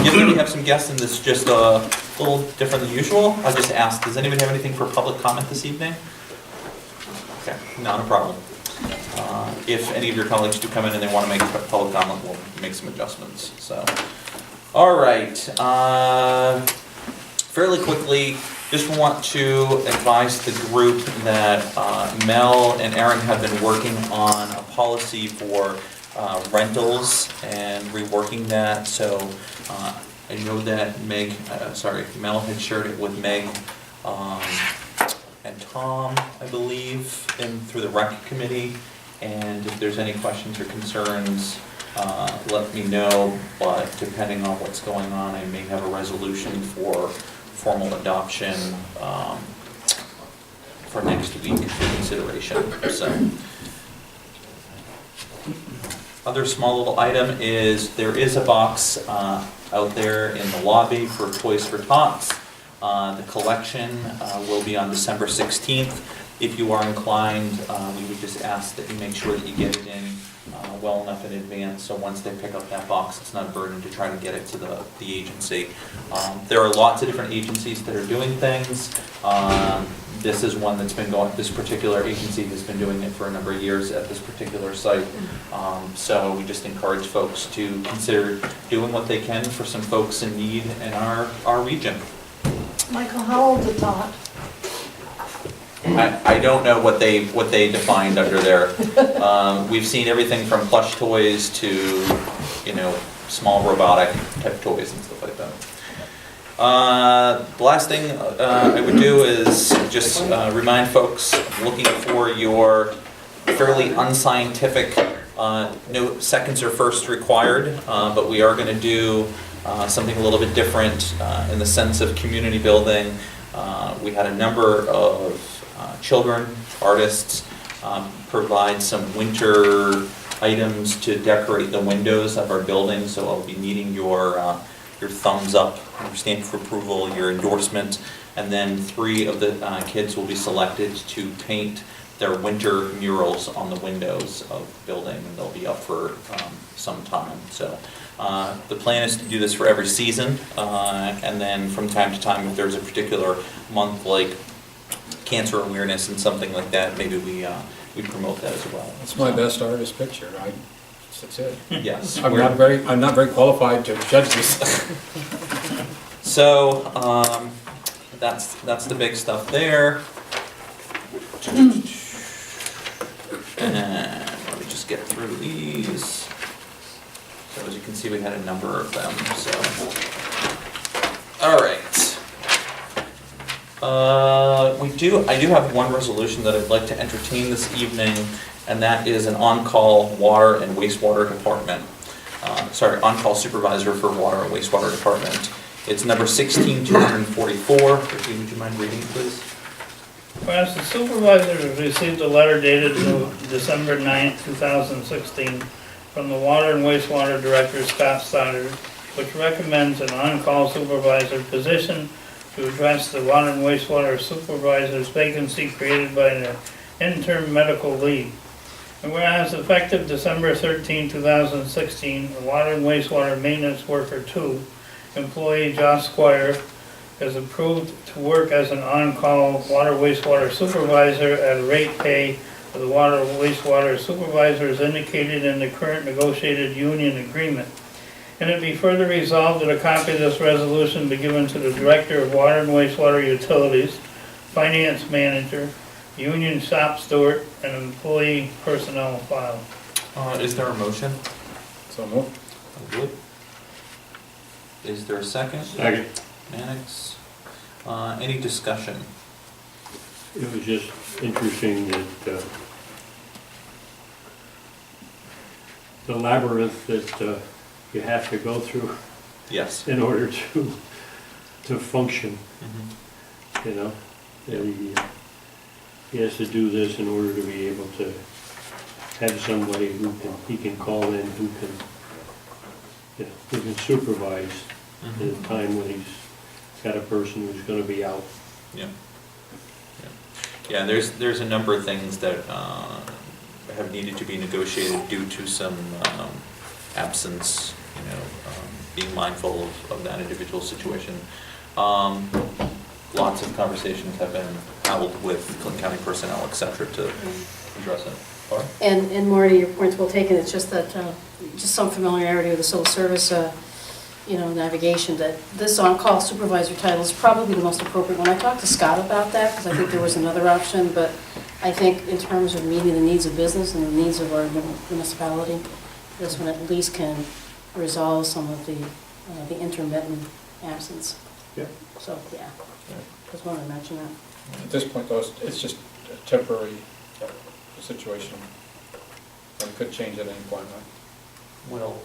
given that we have some guests and this is just a little different than usual, I'll just ask, does anybody have anything for public comment this evening? Okay, not a problem. If any of your colleagues do come in and they want to make a public comment, we'll make some adjustments, so. All right, fairly quickly, just want to advise the group that Mel and Aaron have been working on a policy for rentals and reworking that. So I know that Mel had shared it with Meg and Tom, I believe, through the rec committee. And if there's any questions or concerns, let me know. But depending on what's going on, I may have a resolution for formal adoption for next week for consideration. So, other small little item is there is a box out there in the lobby for Toys for Tots. The collection will be on December 16th. If you are inclined, we would just ask that you make sure that you get it in well enough in advance, so once they pick up that box, it's not a burden to try to get it to the agency. There are lots of different agencies that are doing things. This is one that's been going, this particular agency has been doing it for a number of years at this particular site. So we just encourage folks to consider doing what they can for some folks in need in our region. Michael, how old is Tot? I don't know what they defined under there. We've seen everything from plush toys to, small robotic type toys and stuff like that. The last thing I would do is just remind folks, looking for your fairly unscientific, no seconds or firsts required, but we are going to do something a little bit different in the sense of community building. We had a number of children, artists, provide some winter items to decorate the windows of our building, so I'll be needing your thumbs up, your stamp of approval, your endorsement, and then 3 of the kids will be selected to paint their winter murals on the windows of the building, and they'll be up for some time. So the plan is to do this for every season, and then from time to time, if there's a particular month like cancer awareness and something like that, maybe we promote that as well. That's my best artist picture. That's it. Yes. I'm not very qualified to judge this. So that's the big stuff there. And let me just get through these. So as you can see, we had a number of them. So, all right. I do have one resolution that I'd like to entertain this evening, and that is an on-call water and wastewater department. On-call supervisor for water and wastewater department. It's number 16244. Ricky, would you mind reading, please? Whereas the supervisor has received a letter dated December 9th, 2016 from the Water and Wastewater Director, Scott Stoddard, which recommends an on-call supervisor position to address the water and wastewater supervisor's vacancy created by the interim medical leave. And whereas effective December 13, 2016, the Water and Wastewater Maintenance Worker 2, employee Josh Squire, is approved to work as an on-call water wastewater supervisor at a rate pay for the water wastewater supervisor as indicated in the current negotiated union agreement. And it be further resolved that a copy of this resolution be given to the Director of Water and Wastewater Utilities, Finance Manager, Union Shop Steward, and Employee Personnel File. Is there a motion? So moved. Good. Is there a second? Second. Mannix. Any discussion? It was just interesting that the labyrinth that you have to go through Yes. in order to function, Mm-hmm. you know. And he has to do this in order to be able to have somebody he can call in who can supervise at a time when he's got a person who's going to be out. Yeah. Yeah, there's a number of things that have needed to be negotiated due to some absence, being mindful of that individual situation. Lots of conversations have been held with Clinton County personnel, et cetera, to address it. Laura? And Marty, your point's well taken, it's just that, just some familiarity with the civil service, navigation, that this on-call supervisor title is probably the most appropriate one. I talked to Scott about that, because I think there was another option, but I think in terms of meeting the needs of business and the needs of our municipality, this one at least can resolve some of the intermittent absence. Yeah. So, yeah, just wanted to mention that. At this point, though, it's just a temporary situation. And it could change at any point, right? We'll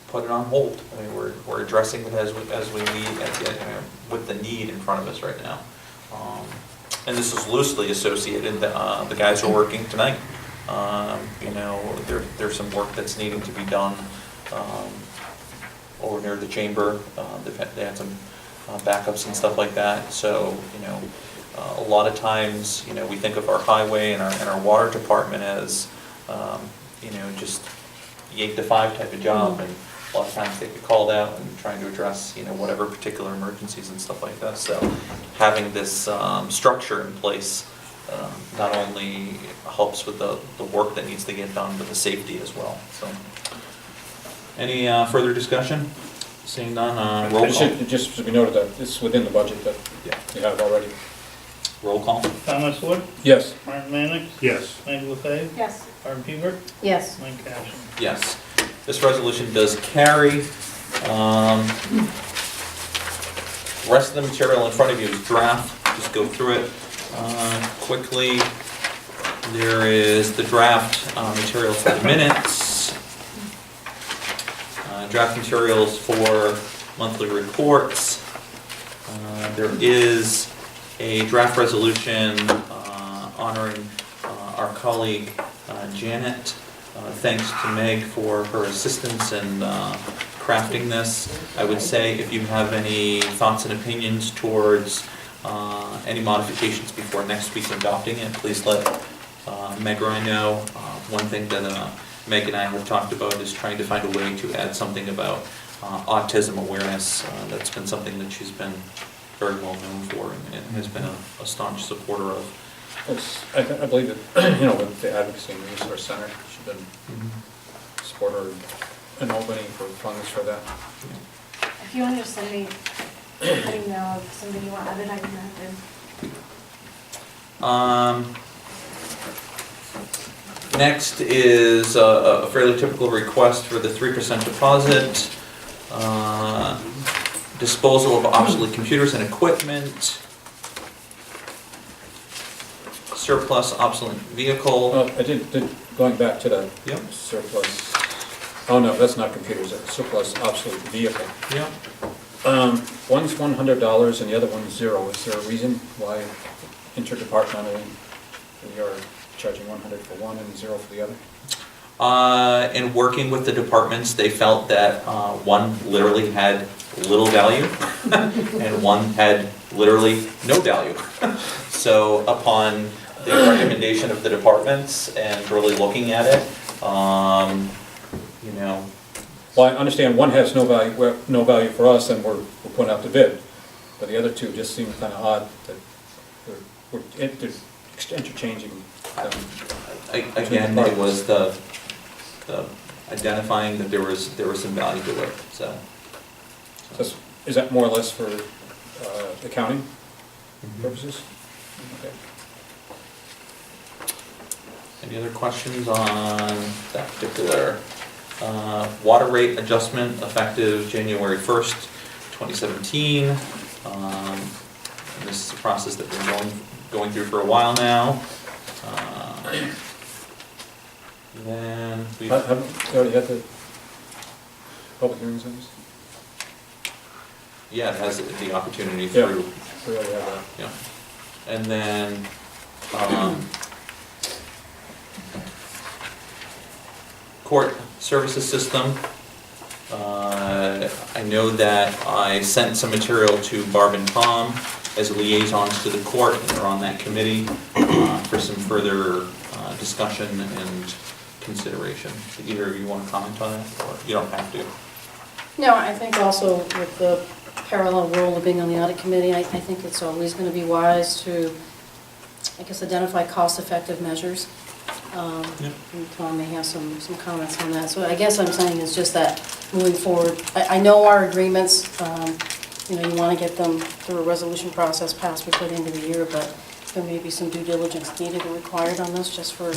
put it on hold. I mean, we're addressing it as we need, with the need in front of us right now. And this is loosely associated, the guys are working tonight. There's some work that's needing to be done over near the chamber. They had some backups and stuff like that. So, a lot of times, we think of our highway and our water department as, just the 8 to 5 type of job, and a lot of times they get called out and trying to address, whatever particular emergencies and stuff like that. So having this structure in place not only helps with the work that needs to get done, but the safety as well. So, any further discussion? Seeing none, roll It call. should just be noted that it's within the budget that Yeah. we have already. Roll call. Thomas Wood, Yes. Martin Mannix, Yes. Meg LaFave, Yes. Barb Hebert, Yes. Mike Cashin. Yes. This resolution does carry. Rest of the material in front of you is draft. Just go through it quickly. There is the draft material for the minutes. Draft materials for monthly reports. There is a draft resolution honoring our colleague Janet. Thanks to Meg for her assistance in crafting this. I would say if you have any thoughts and opinions towards any modifications before next week adopting it, please let Meg or I know. One thing that Meg and I have talked about is trying to find a way to add something about autism awareness. That's been something that she's been very well known for and has been a staunch supporter of. I believe that, with the Advocacy and Resource Center, should have been supporter and opening for funds for that. If you want to just send me an email of something you want added, I can add in. Next is a fairly typical request for the 3% deposit, disposal of obsolete computers and equipment, surplus obsolete vehicle. Well, I did, going back to the Yep. surplus, oh no, that's not computers, that's surplus obsolete vehicle. Yep. One's $100 and the other one's $0. Is there a reason why interdepartmentally we are charging 100 for one and 0 for the other? In working with the departments, they felt that one literally had little value and one had literally no value. So upon the recommendation of the departments and really looking at it, Well, I understand one has no value for us and we're putting out the bid, but the other two just seem kind of odd that we're interchanging them. again, it was the identifying that there was some value to it, so. Is that more or less for accounting purposes? Okay. Any other questions on that particular water rate adjustment effective January 1st, 2017? And this is a process that we've been going through for a while now. Then we Haven't we already had the public hearings on this? yeah, it has the opportunity Yeah. through, We already have that. yeah. And then court services system. I know that I sent some material to Barb and Tom as liaisons to the court, and they're on that committee for some further discussion and consideration. Do either of you want to comment on it, or you don't have to? No, I think also with the parallel role of being on the audit committee, I think it's always going to be wise to, I guess, identify cost-effective measures. And Tom may have some comments on that. So I guess I'm saying is just that moving forward, I know our agreements, you know, you want to get them through a resolution process passed before the end of the year, but there may be some due diligence needed or required on this just for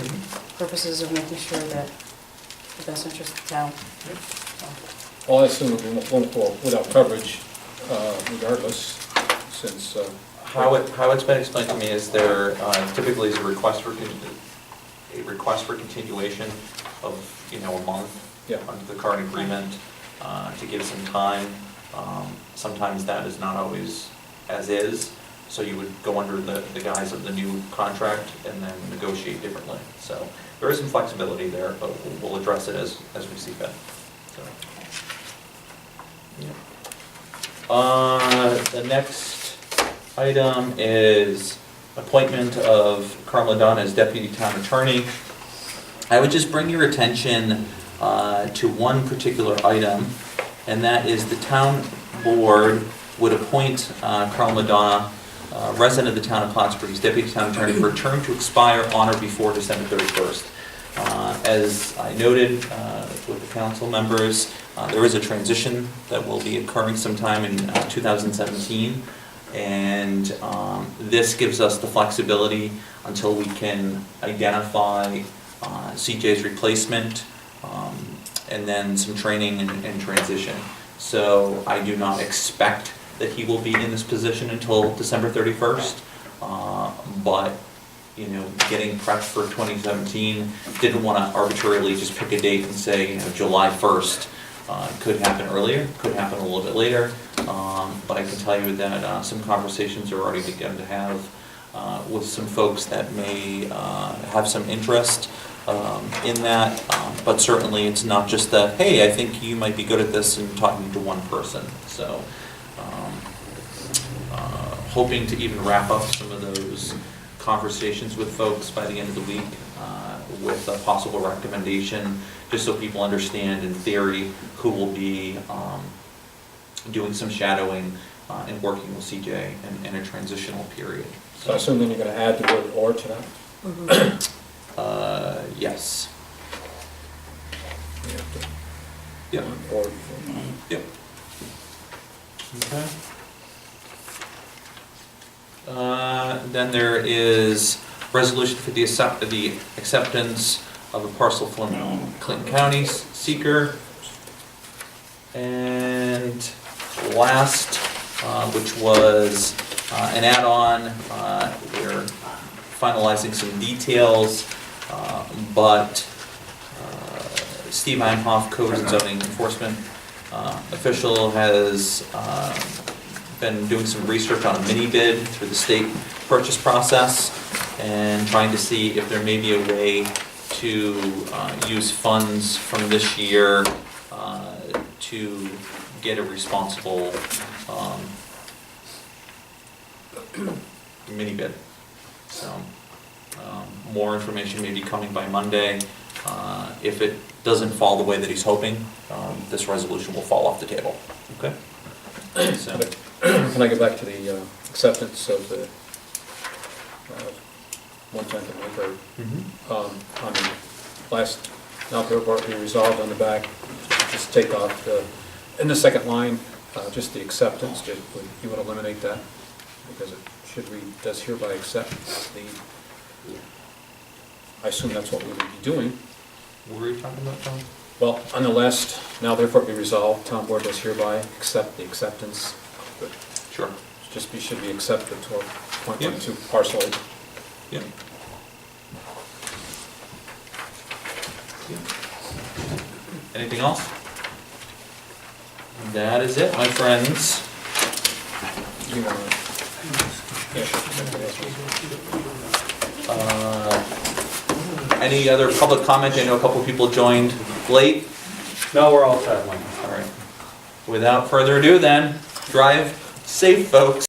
purposes of making sure that the best interest of the town. Well, I assume it won't go without coverage regardless, since, How it's been explained to me is there typically is a request for continuation of, you know, a month Yeah. under the current agreement to give some time. Sometimes that is not always as is, so you would go under the guise of the new contract and then negotiate differently. So there is some flexibility there, but we'll address it as we see fit. So, yeah. The next item is appointment of Carl Ladonna as deputy town attorney. I would just bring your attention to one particular item, and that is the town board would appoint Carl Ladonna, resident of the town of Plattsburgh, as deputy town attorney for a term to expire on or before December 31st. As I noted with the council members, there is a transition that will be occurring sometime in 2017, and this gives us the flexibility until we can identify CJ's replacement, and then some training and transition. So I do not expect that he will be in this position until December 31st, but, you know, getting prepped for 2017, didn't want to arbitrarily just pick a date and say, you know, July 1st. Could happen earlier, could happen a little bit later, but I can tell you that some conversations are already begun to have with some folks that may have some interest in that, but certainly it's not just that, hey, I think you might be good at this and talking to one person. So hoping to even wrap up some of those conversations with folks by the end of the week with a possible recommendation, just so people understand in theory who will be doing some shadowing and working with CJ in a transitional period. so I assume then you're going to add the word "or" to that? Yes. You have to- Yep. Or, Yep. Okay. Then there is resolution for the acceptance of a parcel from Clinton County seeker. And last, which was an add-on, we're finalizing some details, but Steve Einhoff, Code and Zoning Enforcement official, has been doing some research on a mini bid through the state purchase process and trying to see if there may be a way to use funds from this year to get a responsible mini bid. So more information may be coming by Monday. If it doesn't fall the way that he's hoping, this resolution will fall off the table. Okay? So, can I go back to the acceptance of the 1/10 of May 3rd? On the last, now therefore be resolved on the back, just take off the, in the second line, just the acceptance, you would eliminate that, because it should read, does hereby accept the, I assume that's what we would be doing. what were you talking about, John? Well, on the last, now therefore be resolved, town board does hereby accept the acceptance, but Sure. should be accepted to 1.12 parcel. Yep. Anything else? That is it, my friends. You want to- yeah, sure. Any other public comment? I know a couple of people joined late. No, we're all set, Mike. All right. Without further ado then, drive safe, folks.